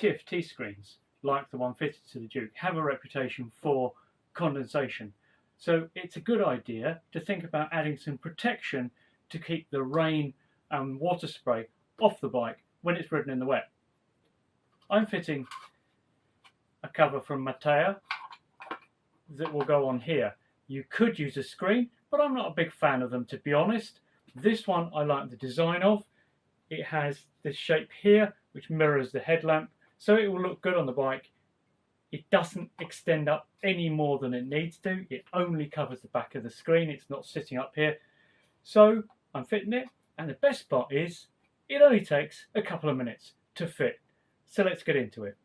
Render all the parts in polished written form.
TFT screens, like the one fitted to the Duke, have a reputation for condensation. So it's a good idea to think about adding some protection to keep the rain and water spray off the bike when it's ridden in the wet. I'm fitting a cover from Moto that will go on here. You could use a screen, but I'm not a big fan of them, to be honest. This one I like the design of. It has this shape here which mirrors the headlamp, so it will look good on the bike. It doesn't extend up any more than it needs to. It only covers the back of the screen. It's not sitting up here. So I'm fitting it, and the best part is it only takes a couple of minutes to fit. So let's get into it.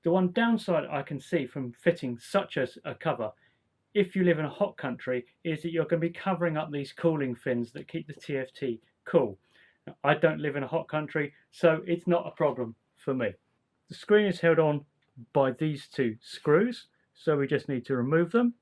The one downside I can see from fitting such as a cover, if you live in a hot country, is that you're going to be covering up these cooling fins that keep the TFT cool. Now, I don't live in a hot country, so it's not a problem for me. The screen is held on by these two screws, so we just need to remove them.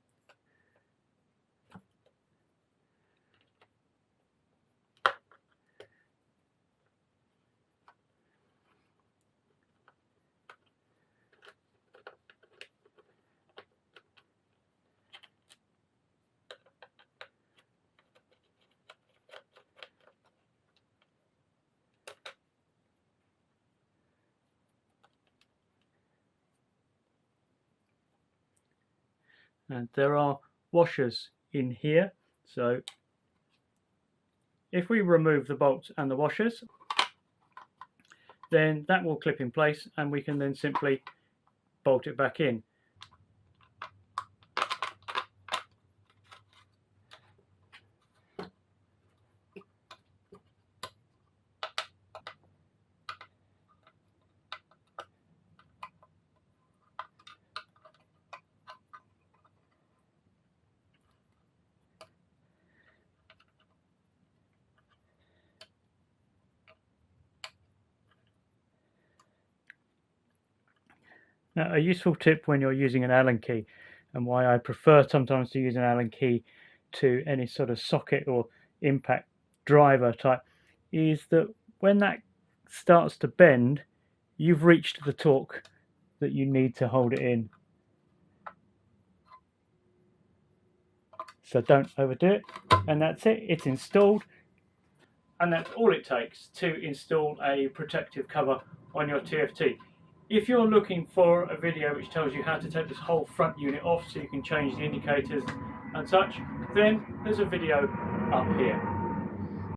And there are washers in here, so if we remove the bolts and the washers, then that will clip in place and we can then simply bolt it back in. Now, a useful tip when you're using an Allen key, and why I prefer sometimes to use an Allen key to any sort of socket or impact driver type, is that when that starts to bend, you've reached the torque that you need to hold it in. So don't overdo it, and that's it, it's installed. And that's all it takes to install a protective cover on your TFT. If you're looking for a video which tells you how to take this whole front unit off so you can change the indicators and such, then there's a video up here.